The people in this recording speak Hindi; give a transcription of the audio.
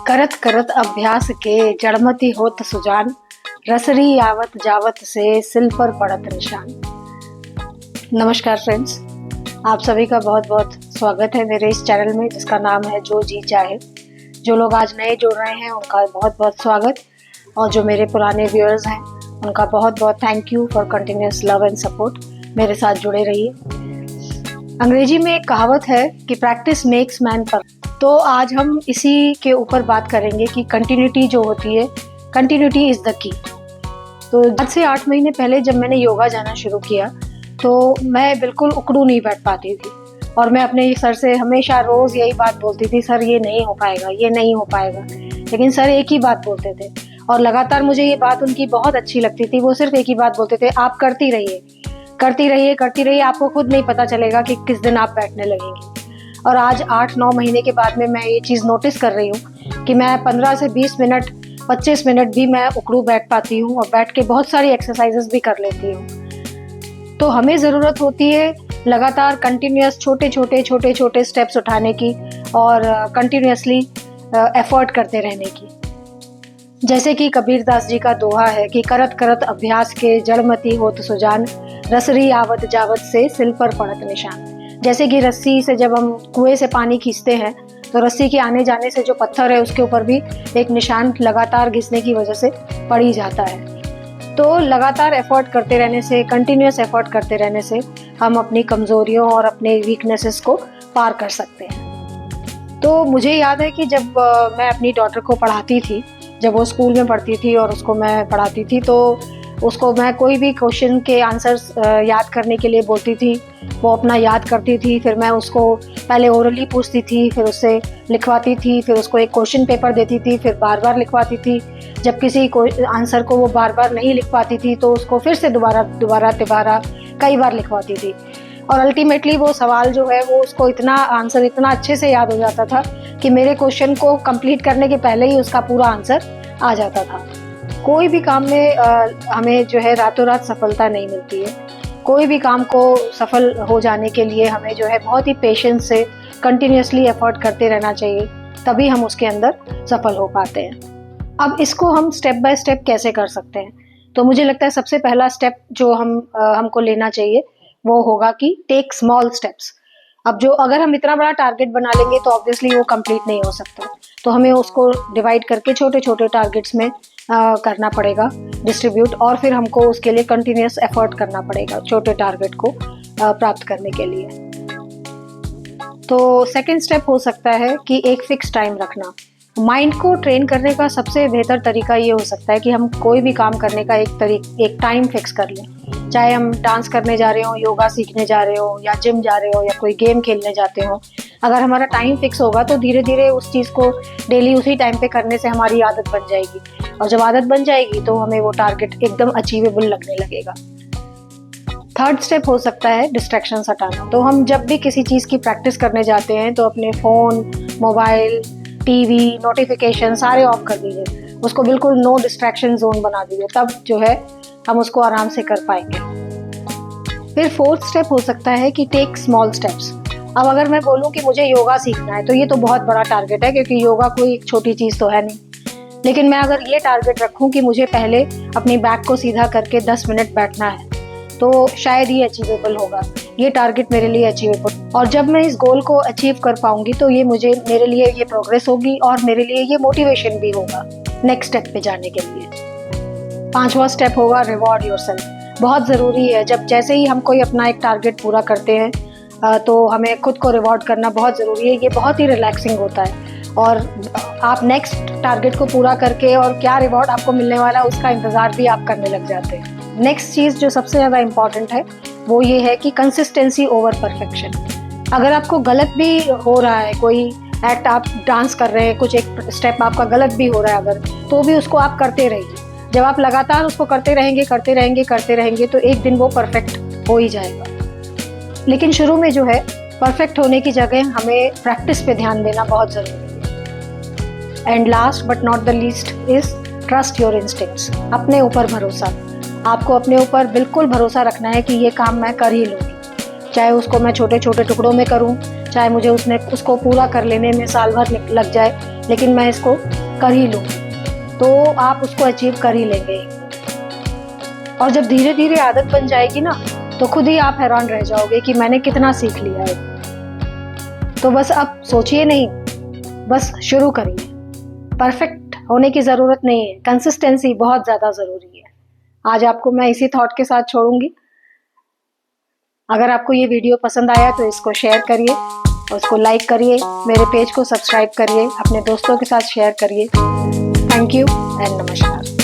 करत करत अभ्यास के जड़मति होत सुजान, रसरी आवत जावत से सिल पर पड़त निशान। नमस्कार फ्रेंड्स, आप सभी का बहुत बहुत स्वागत है मेरे इस चैनल में जिसका नाम है जो जी चाहे। जो लोग आज नए जुड़ रहे हैं उनका बहुत बहुत स्वागत, और जो मेरे पुराने व्यूअर्स हैं उनका बहुत बहुत thank you for continuous love and support. मेरे साथ जुड़े रहिए। अंग्रेजी में एक कहावत है कि प्रैक्टिस मेक्स मैन परफेक्ट। तो आज हम इसी के ऊपर बात करेंगे कि कंटिन्यूटी जो होती है, कंटिन्यूटी इज़ द की। तो आज से 8 महीने पहले जब मैंने योगा जाना शुरू किया तो मैं बिल्कुल उकड़ू नहीं बैठ पाती थी, और मैं अपने सर से हमेशा रोज़ यही बात बोलती थी, सर ये नहीं हो पाएगा, ये नहीं हो पाएगा। लेकिन सर एक ही बात बोलते थे और लगातार मुझे ये बात उनकी बहुत अच्छी लगती थी। वो सिर्फ एक ही बात बोलते थे, आप करती रहिए करती रहिए करती रहिए, आपको खुद नहीं पता चलेगा कि किस दिन आप बैठने लगेंगे। और आज 8-9 महीने के बाद में मैं ये चीज़ नोटिस कर रही हूँ कि मैं 15 से 20 मिनट 25 मिनट भी मैं उकड़ू बैठ पाती हूँ, और बैठ के बहुत सारी एक्सरसाइजेस भी कर लेती हूँ। तो हमें ज़रूरत होती है लगातार कंटिन्यूअस छोटे छोटे स्टेप्स उठाने की, और कंटिन्यूअसली एफर्ट करते रहने की। जैसे कि कबीरदास जी का दोहा है कि करत करत अभ्यास के जड़मति होत सुजान, रसरी आवत जावत से सिल पर पड़त निशान। जैसे कि रस्सी से जब हम कुएं से पानी खींचते हैं तो रस्सी के आने जाने से जो पत्थर है उसके ऊपर भी एक निशान लगातार घिसने की वजह से पड़ ही जाता है। तो लगातार एफर्ट करते रहने से, कंटिन्यूअस एफर्ट करते रहने से हम अपनी कमज़ोरियों और अपने वीकनेसेस को पार कर सकते हैं। तो मुझे याद है कि जब मैं अपनी डॉटर को पढ़ाती थी, जब वो स्कूल में पढ़ती थी और उसको मैं पढ़ाती थी, तो उसको मैं कोई भी क्वेश्चन के आंसर्स याद करने के लिए बोलती थी। वो अपना याद करती थी, फिर मैं उसको पहले ओरली पूछती थी, फिर उससे लिखवाती थी, फिर उसको एक क्वेश्चन पेपर देती थी, फिर बार बार लिखवाती थी। जब किसी आंसर को वो बार बार नहीं लिख पाती थी तो उसको फिर से दोबारा कई बार लिखवाती थी। और अल्टीमेटली वो सवाल जो है वो उसको आंसर इतना अच्छे से याद हो जाता था कि मेरे क्वेश्चन को कंप्लीट करने के पहले ही उसका पूरा आंसर आ जाता था। कोई भी काम में हमें जो है रातों रात सफलता नहीं मिलती है। कोई भी काम को सफल हो जाने के लिए हमें जो है बहुत ही पेशेंस से कंटिन्यूअसली एफर्ट करते रहना चाहिए, तभी हम उसके अंदर सफल हो पाते हैं। अब इसको हम स्टेप बाय स्टेप कैसे कर सकते हैं? तो मुझे लगता है सबसे पहला स्टेप जो हमको लेना चाहिए वो होगा कि टेक स्मॉल स्टेप्स। अब अगर हम इतना बड़ा टारगेट बना लेंगे तो ऑब्वियसली वो कंप्लीट नहीं हो सकता, तो हमें उसको डिवाइड करके छोटे छोटे टारगेट्स में करना पड़ेगा, डिस्ट्रीब्यूट, और फिर हमको उसके लिए कंटिन्यूअस एफर्ट करना पड़ेगा छोटे टारगेट को प्राप्त करने के लिए। तो सेकंड स्टेप हो सकता है कि एक फिक्स टाइम रखना। माइंड को ट्रेन करने का सबसे बेहतर तरीका ये हो सकता है कि हम कोई भी काम करने का एक टाइम फिक्स कर लें। चाहे हम डांस करने जा रहे हो, योगा सीखने जा रहे हो, या जिम जा रहे हो, या कोई गेम खेलने जाते हो, अगर हमारा टाइम फिक्स होगा तो धीरे धीरे उस चीज़ को डेली उसी टाइम पे करने से हमारी आदत बन जाएगी, और जब आदत बन जाएगी तो हमें वो टारगेट एकदम अचीवेबल लगने लगेगा। थर्ड स्टेप हो सकता है डिस्ट्रैक्शंस हटाना। तो हम जब भी किसी चीज़ की प्रैक्टिस करने जाते हैं तो अपने फ़ोन, मोबाइल, टीवी, नोटिफिकेशन सारे ऑफ कर दीजिए, उसको बिल्कुल नो डिस्ट्रैक्शन जोन बना दीजिए, तब जो है हम उसको आराम से कर पाएंगे। फिर फोर्थ स्टेप हो सकता है कि टेक स्मॉल स्टेप्स। अब अगर मैं बोलूँ कि मुझे योगा सीखना है तो ये तो बहुत बड़ा टारगेट है, क्योंकि योगा कोई एक छोटी चीज़ तो है नहीं। लेकिन मैं अगर ये टारगेट रखूँ कि मुझे पहले अपनी बैक को सीधा करके 10 मिनट बैठना है, तो शायद ये अचीवेबल होगा, ये टारगेट मेरे लिए अचीवेबल। और जब मैं इस गोल को अचीव कर पाऊंगी तो ये मेरे लिए ये प्रोग्रेस होगी, और मेरे लिए ये मोटिवेशन भी होगा नेक्स्ट स्टेप पे जाने के लिए। 5वां स्टेप होगा रिवॉर्ड योरसेल्फ। बहुत ज़रूरी है, जैसे ही हम कोई अपना एक टारगेट पूरा करते हैं तो हमें खुद को रिवॉर्ड करना बहुत ज़रूरी है। ये बहुत ही रिलैक्सिंग होता है, और आप नेक्स्ट टारगेट को पूरा करके और क्या रिवॉर्ड आपको मिलने वाला है उसका इंतज़ार भी आप करने लग जाते हैं। नेक्स्ट चीज़ जो सबसे ज़्यादा इम्पॉर्टेंट है वो ये है कि कंसिस्टेंसी ओवर परफेक्शन। अगर आपको गलत भी हो रहा है, कोई एक्ट आप डांस कर रहे हैं, कुछ एक स्टेप आपका गलत भी हो रहा है अगर, तो भी उसको आप करते रहिए। जब आप लगातार उसको करते रहेंगे तो एक दिन वो परफेक्ट हो ही जाएगा। लेकिन शुरू में जो है परफेक्ट होने की जगह हमें प्रैक्टिस पे ध्यान देना बहुत ज़रूरी है। And last but not the least is trust your instincts. अपने ऊपर भरोसा। आपको अपने ऊपर बिल्कुल भरोसा रखना है कि ये काम मैं कर ही लूँगी, चाहे उसको मैं छोटे छोटे टुकड़ों में करूँ, चाहे मुझे उसको पूरा कर लेने में साल भर लग जाए, लेकिन मैं इसको कर ही लूँगी, तो आप उसको अचीव कर ही लेंगे। और जब धीरे धीरे आदत बन जाएगी ना, तो खुद ही आप हैरान रह जाओगे कि मैंने कितना सीख लिया है। तो बस अब सोचिए नहीं, बस शुरू करिए। परफेक्ट होने की ज़रूरत नहीं है, कंसिस्टेंसी बहुत ज़्यादा ज़रूरी है। आज आपको मैं इसी थॉट के साथ छोड़ूंगी। अगर आपको ये वीडियो पसंद आया तो इसको शेयर करिए, उसको लाइक करिए, मेरे पेज को सब्सक्राइब करिए, अपने दोस्तों के साथ शेयर करिए। थैंक यू एंड नमस्कार।